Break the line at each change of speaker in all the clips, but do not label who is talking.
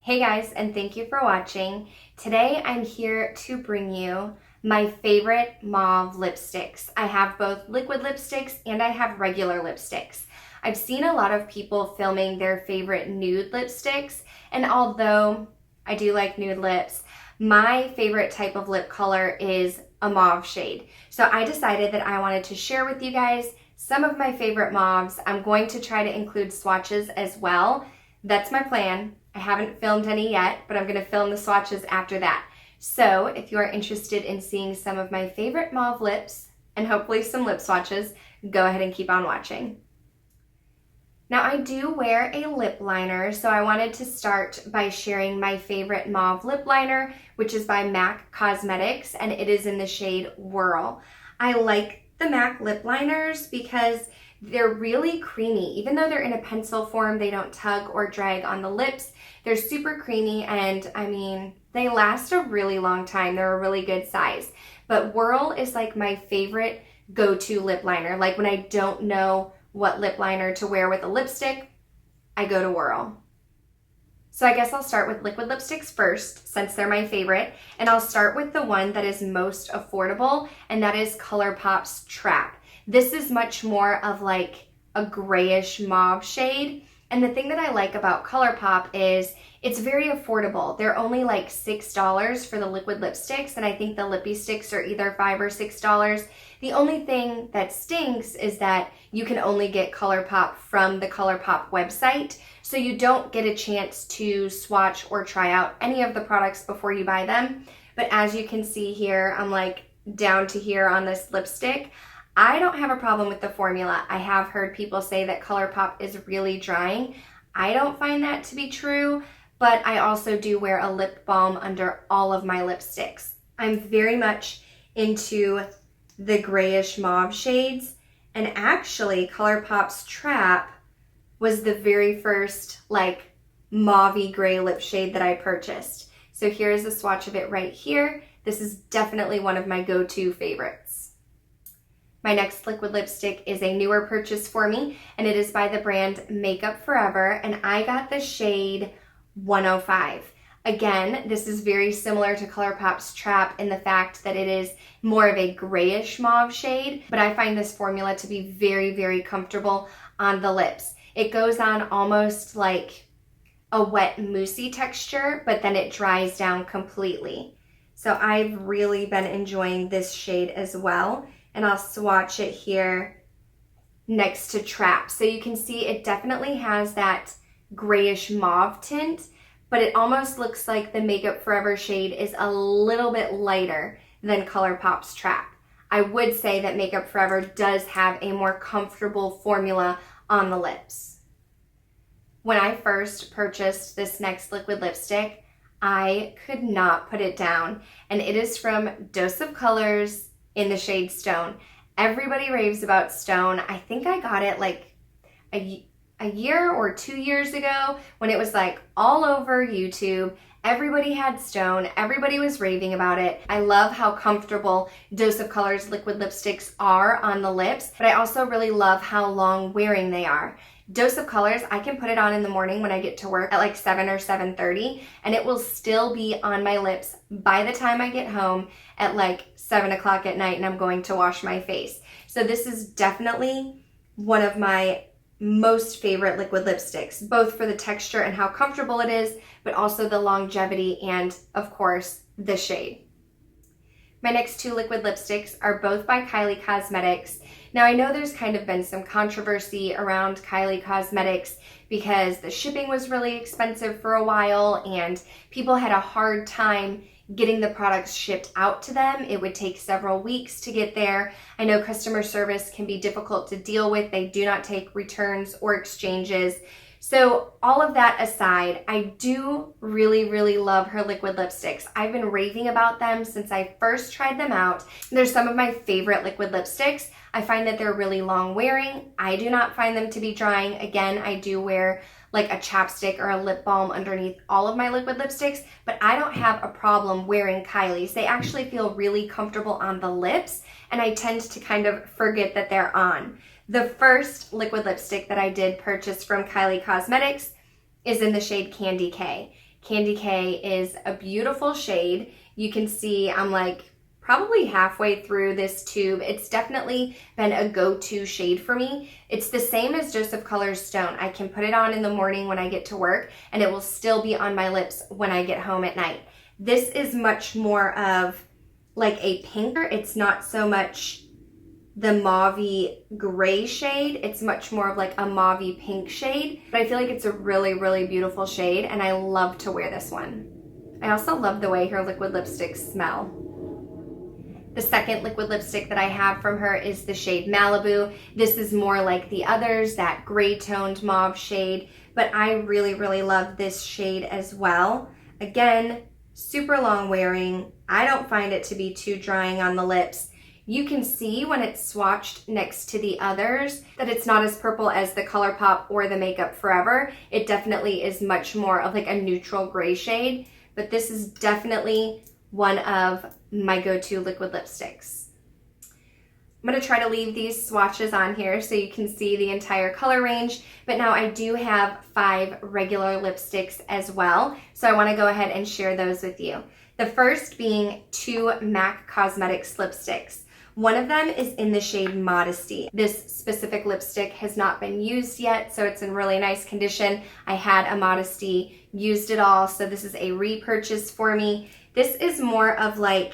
Hey guys, and thank you for watching. Today I'm here to bring you my favorite mauve lipsticks. I have both liquid lipsticks and I have regular lipsticks. I've seen a lot of people filming their favorite nude lipsticks, and although I do like nude lips, my favorite type of lip color is a mauve shade. So I decided that I wanted to share with you guys some of my favorite mauves. I'm going to try to include swatches as well. That's my plan. I haven't filmed any yet, but I'm going to film the swatches after that. So if you are interested in seeing some of my favorite mauve lips and hopefully some lip swatches, go ahead and keep on watching. Now I do wear a lip liner, so I wanted to start by sharing my favorite mauve lip liner, which is by MAC Cosmetics, and it is in the shade Whirl. I like the MAC lip liners because they're really creamy. Even though they're in a pencil form, they don't tug or drag on the lips. They're super creamy, and I mean, they last a really long time. They're a really good size. But Whirl is like my favorite go-to lip liner. Like when I don't know what lip liner to wear with a lipstick, I go to Whirl. So I guess I'll start with liquid lipsticks first, since they're my favorite, and I'll start with the one that is most affordable, and that is Colourpop's Trap. This is much more of like a grayish mauve shade, and the thing that I like about Colourpop is it's very affordable. They're only like $6 for the liquid lipsticks, and I think the lippy sticks are either $5 or $6. The only thing that stinks is that you can only get Colourpop from the Colourpop website, so you don't get a chance to swatch or try out any of the products before you buy them. But as you can see here, I'm like down to here on this lipstick. I don't have a problem with the formula. I have heard people say that Colourpop is really drying. I don't find that to be true, but I also do wear a lip balm under all of my lipsticks. I'm very much into the grayish mauve shades, and actually Colourpop's Trap was the very first like mauvey gray lip shade that I purchased. So here's a swatch of it right here. This is definitely one of my go-to favorites. My next liquid lipstick is a newer purchase for me, and it is by the brand Makeup Forever, and I got the shade 105. Again, this is very similar to Colourpop's Trap in the fact that it is more of a grayish mauve shade, but I find this formula to be very, very comfortable on the lips. It goes on almost like a wet moussey texture, but then it dries down completely. So I've really been enjoying this shade as well. And I'll swatch it here next to Trap. So you can see it definitely has that grayish mauve tint, but it almost looks like the Makeup Forever shade is a little bit lighter than Colourpop's Trap. I would say that Makeup Forever does have a more comfortable formula on the lips. When I first purchased this next liquid lipstick, I could not put it down, and it is from Dose of Colors in the shade Stone. Everybody raves about Stone. I think I got it like a year or 2 years ago when it was like all over YouTube. Everybody had Stone. Everybody was raving about it. I love how comfortable Dose of Colors liquid lipsticks are on the lips, but I also really love how long wearing they are. Dose of Colors, I can put it on in the morning when I get to work at like 7 or 7:30, and it will still be on my lips by the time I get home at like 7 o'clock at night and I'm going to wash my face. So this is definitely one of my most favorite liquid lipsticks, both for the texture and how comfortable it is, but also the longevity and, of course, the shade. My next two liquid lipsticks are both by Kylie Cosmetics. Now I know there's kind of been some controversy around Kylie Cosmetics because the shipping was really expensive for a while and people had a hard time getting the products shipped out to them. It would take several weeks to get there. I know customer service can be difficult to deal with. They do not take returns or exchanges. So all of that aside, I do really, really love her liquid lipsticks. I've been raving about them since I first tried them out. They're some of my favorite liquid lipsticks. I find that they're really long wearing. I do not find them to be drying. Again, I do wear like a chapstick or a lip balm underneath all of my liquid lipsticks, but I don't have a problem wearing Kylie's. They actually feel really comfortable on the lips, and I tend to kind of forget that they're on. The first liquid lipstick that I did purchase from Kylie Cosmetics is in the shade Kandy K. Kandy K is a beautiful shade. You can see I'm like probably halfway through this tube. It's definitely been a go-to shade for me. It's the same as Joseph Color's Stone. I can put it on in the morning when I get to work, and it will still be on my lips when I get home at night. This is much more of like a pinker. It's not so much the mauve-y gray shade. It's much more of like a mauve-y pink shade, but I feel like it's a really, really beautiful shade, and I love to wear this one. I also love the way her liquid lipsticks smell. The second liquid lipstick that I have from her is the shade Malibu. This is more like the others, that gray toned mauve shade, but I really, really love this shade as well. Again, super long wearing. I don't find it to be too drying on the lips. You can see when it's swatched next to the others that it's not as purple as the Colourpop or the Makeup Forever. It definitely is much more of like a neutral gray shade, but this is definitely one of my go-to liquid lipsticks. I'm going to try to leave these swatches on here so you can see the entire color range, but now I do have 5 regular lipsticks as well, so I want to go ahead and share those with you. The first being 2 MAC Cosmetics lipsticks. One of them is in the shade Modesty. This specific lipstick has not been used yet, so it's in really nice condition. I had a Modesty, used it all, so this is a repurchase for me. This is more of like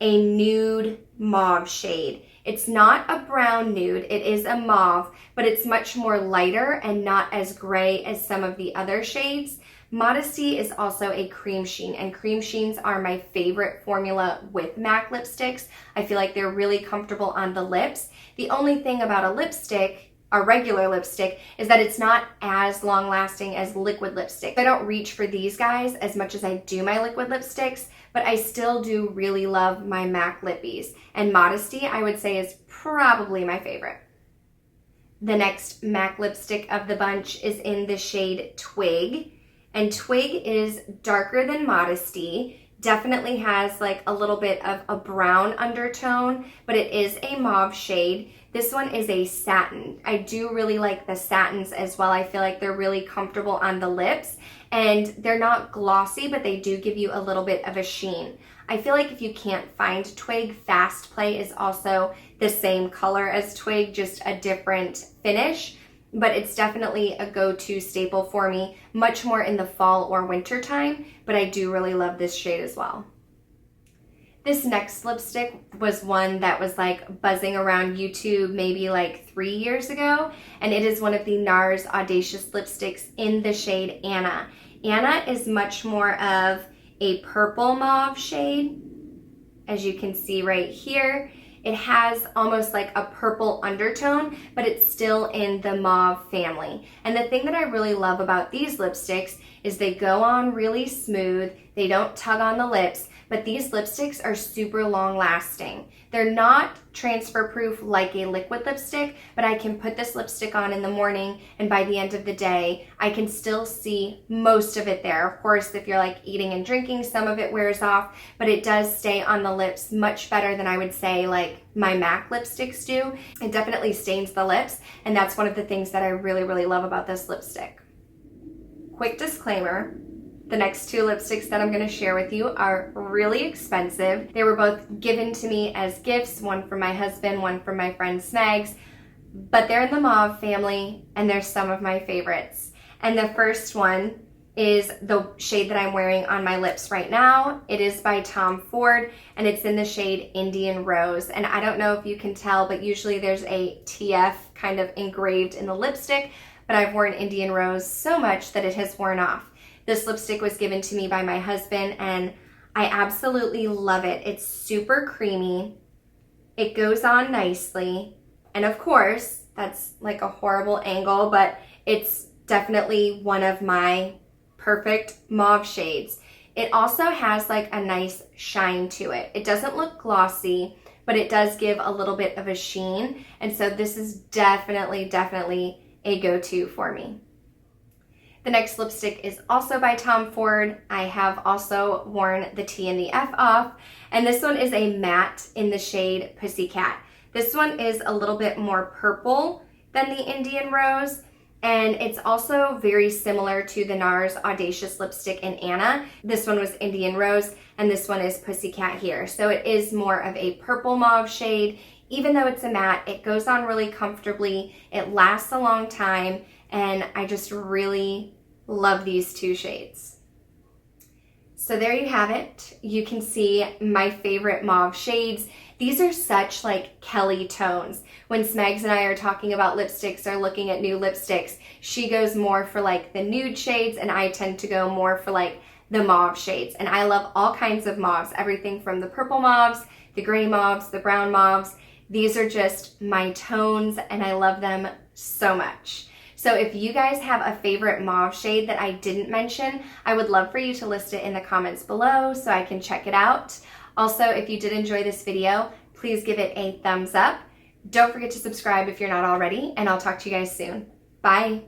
a nude mauve shade. It's not a brown nude, it is a mauve, but it's much more lighter and not as gray as some of the other shades. Modesty is also a cream sheen, and cream sheens are my favorite formula with MAC lipsticks. I feel like they're really comfortable on the lips. The only thing about a lipstick, a regular lipstick, is that it's not as long lasting as liquid lipstick. I don't reach for these guys as much as I do my liquid lipsticks, but I still do really love my MAC lippies. And Modesty, I would say, is probably my favorite. The next MAC lipstick of the bunch is in the shade Twig. And Twig is darker than Modesty, definitely has like a little bit of a brown undertone, but it is a mauve shade. This one is a satin. I do really like the satins as well. I feel like they're really comfortable on the lips, and they're not glossy, but they do give you a little bit of a sheen. I feel like if you can't find Twig, Fast Play is also the same color as Twig, just a different finish. But it's definitely a go-to staple for me, much more in the fall or winter time, but I do really love this shade as well. This next lipstick was one that was like buzzing around YouTube maybe like 3 years ago, and it is one of the NARS Audacious lipsticks in the shade Anna. Anna is much more of a purple mauve shade, as you can see right here. It has almost like a purple undertone, but it's still in the mauve family. And the thing that I really love about these lipsticks is they go on really smooth, they don't tug on the lips, but these lipsticks are super long lasting. They're not transfer proof like a liquid lipstick, but I can put this lipstick on in the morning, and by the end of the day, I can still see most of it there. Of course, if you're like eating and drinking, some of it wears off, but it does stay on the lips much better than I would say like my MAC lipsticks do. It definitely stains the lips, and that's one of the things that I really, really love about this lipstick. Quick disclaimer, the next 2 lipsticks that I'm going to share with you are really expensive. They were both given to me as gifts, one from my husband, one from my friend Snags, but they're in the mauve family, and they're some of my favorites. And the first one is the shade that I'm wearing on my lips right now. It is by Tom Ford, and it's in the shade Indian Rose. And I don't know if you can tell, but usually there's a TF kind of engraved in the lipstick, but I've worn Indian Rose so much that it has worn off. This lipstick was given to me by my husband, and I absolutely love it. It's super creamy. It goes on nicely. And of course, that's like a horrible angle, but it's definitely one of my perfect mauve shades. It also has like a nice shine to it. It doesn't look glossy, but it does give a little bit of a sheen. And so this is definitely a go-to for me. The next lipstick is also by Tom Ford. I have also worn the T and the F off, and this one is a matte in the shade Pussycat. This one is a little bit more purple than the Indian Rose, And it's also very similar to the NARS Audacious Lipstick in Anna. This one was Indian Rose, and this one is Pussycat here. So it is more of a purple mauve shade. Even though it's a matte, it goes on really comfortably. It lasts a long time, and I just really love these two shades. So there you have it. You can see my favorite mauve shades. These are such like Kelly tones. When Smegs and I are talking about lipsticks or looking at new lipsticks, she goes more for like the nude shades, and I tend to go more for like the mauve shades. And I love all kinds of mauves, everything from the purple mauves, the gray mauves, the brown mauves. These are just my tones, and I love them so much. So if you guys have a favorite mauve shade that I didn't mention, I would love for you to list it in the comments below so I can check it out. Also, if you did enjoy this video, please give it a thumbs up. Don't forget to subscribe if you're not already, and I'll talk to you guys soon. Bye.